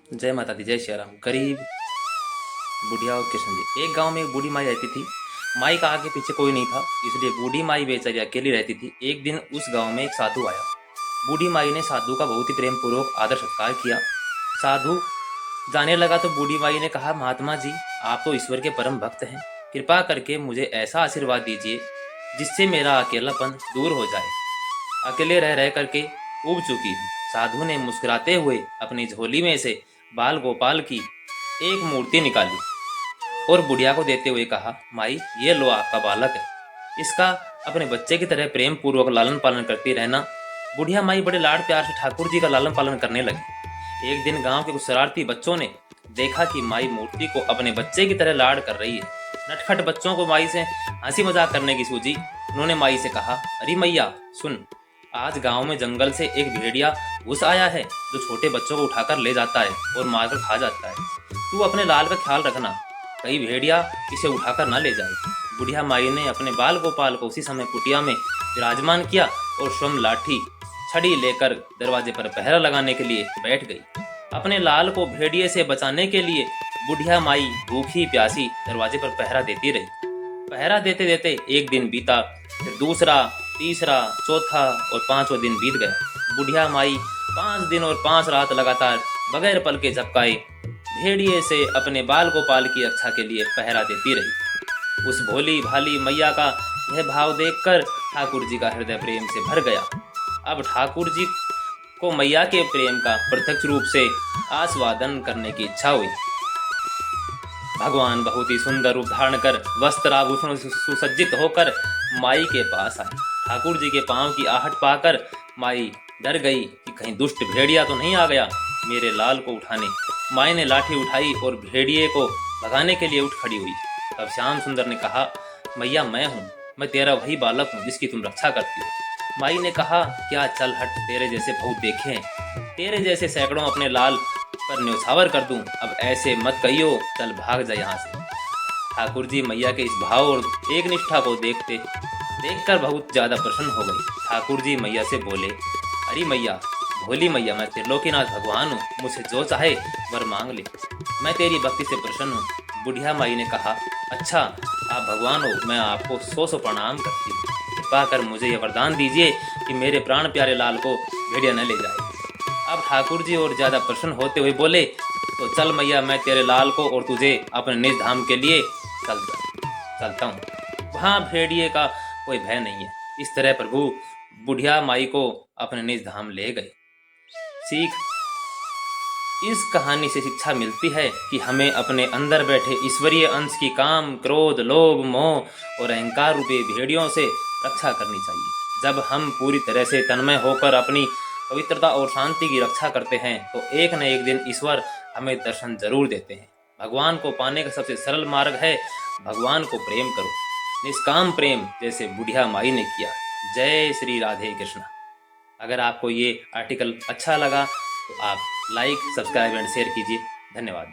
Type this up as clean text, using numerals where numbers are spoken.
जय माता दी, जय श्री राम। गरीब बुढ़िया और कृष्ण जी। एक गांव में एक बूढ़ी माई रहती थी। माई का आगे पीछे कोई नहीं था, इसलिए बूढ़ी माई बेचारी अकेली रहती थी। एक दिन उस गांव में एक साधु आया। बूढ़ी माई ने साधु का बहुत ही प्रेम पूर्वक आदर सत्कार किया। साधु जाने लगा तो बूढ़ी माई ने कहा, महात्मा जी, आप तो ईश्वर के परम भक्त हैं। कृपा करके मुझे ऐसा आशीर्वाद दीजिए जिससे मेरा अकेलापन दूर हो जाए। अकेले रह रह करके ऊब चुकी हूँ। साधु ने मुस्कुराते हुए अपनी झोली में से बाल गोपाल की एक मूर्ति निकाली और बुढ़िया को देते हुए कहा, माई, ये लो आपका बालक है। इसका अपने बच्चे की तरह प्रेम पूर्वक लालन पालन करती रहना। बुढ़िया माई बड़े लाड प्यार से ठाकुर जी का लालन पालन करने लगी। एक दिन गांव के कुछ शरारती बच्चों ने देखा कि माई मूर्ति को अपने बच्चे की तरह लाड कर रही है। नटखट बच्चों को माई से हंसी मजाक करने की सूझी। उन्होंने माई से कहा, अरे मैया सुन, आज गांव में जंगल से एक भेड़िया घुस आया है जो छोटे बच्चों को उठाकर ले जाता है और मारकर खा जाता है। तू अपने लाल का ख्याल रखना, कहीं भेड़िया इसे उठाकर ना ले जाए। बुढ़िया माई ने अपने बाल गोपाल को उसी समय कुटिया में विराजमान किया और स्वयं लाठी छड़ी लेकर दरवाजे पर पहरा लगाने के लिए बैठ गई। अपने लाल को भेड़िए से बचाने के लिए बुढ़िया माई भूखी प्यासी दरवाजे पर पहरा देती रही। पहरा देते देते एक दिन बीता, फिर दूसरा, तीसरा, चौथा और पांचवा दिन बीत गया। बुढ़िया माई 5 दिन और 5 रात लगातार बगैर पल के झपकाए भेड़िए से अपने बाल गोपाल की रक्षा के लिए पहरा देती रही। उस भोली भाली मैया का यह भाव देखकर ठाकुर जी का हृदय प्रेम से भर गया। अब ठाकुर जी को मैया के प्रेम का प्रत्यक्ष रूप से आस्वादन करने की इच्छा हुई। भगवान बहुत ही सुंदर रूप धारण कर वस्त्र आभूषणों से सुसज्जित होकर माई के पास आए। ठाकुर जी के पांव की आहट पाकर माई डर गई कि कहीं दुष्ट भेड़िया तो नहीं आ गया मेरे लाल को उठाने। माई ने लाठी उठाई और भेड़िए को भगाने के लिए उठ खड़ी हुई। तब श्याम सुंदर ने कहा, मैया मैं तेरा वही बालक हूँ जिसकी तुम रक्षा करती हो। माई ने कहा, क्या चल हट, तेरे जैसे बहुत देखे हैं, तेरे जैसे सैकड़ों अपने लाल पर न्यौछावर कर दूं। अब ऐसे मत कहियो, चल भाग जा यहाँ से। ठाकुर जी मैया के इस भाव और एक निष्ठा को देखकर बहुत ज्यादा प्रसन्न हो गई। ठाकुर जी मैया से बोले, अरे मैया, भोली मैया, मैं त्रिलोकीनाथ भगवान हूँ, मुझसे जो चाहे वर मांग ले, मैं तेरी भक्ति से प्रसन्न हूँ। बुढ़िया माई ने कहा, अच्छा आप भगवान हो, मैं आपको 100 प्रणाम करती हूँ। कृपा कर मुझे यह वरदान दीजिए कि मेरे प्राण प्यारे लाल को भेड़िया न ले जाए। अब ठाकुर जी और ज्यादा प्रसन्न होते हुए बोले, तो चल मैया, मैं तेरे लाल को और तुझे अपने निज धाम के लिए चलता हूँ। वहाँ भेड़िए का कोई भय नहीं है। इस तरह प्रभु बुढ़िया माई को अपने निज धाम ले गए। सीख, इस कहानी से शिक्षा मिलती है कि हमें अपने अंदर बैठे ईश्वरीय अंश की काम, क्रोध, लोभ, मोह और अहंकार रूपी भेड़ियों से रक्षा करनी चाहिए। जब हम पूरी तरह से तन्मय होकर अपनी पवित्रता और शांति की रक्षा करते हैं तो एक न एक दिन ईश्वर हमें दर्शन जरूर देते हैं। भगवान को पाने का सबसे सरल मार्ग है भगवान को प्रेम करो, निष्काम प्रेम, जैसे बुढ़िया माई ने किया। जय श्री राधे कृष्ण। अगर आपको ये आर्टिकल अच्छा लगा तो आप लाइक, सब्सक्राइब एंड शेयर कीजिए। धन्यवाद।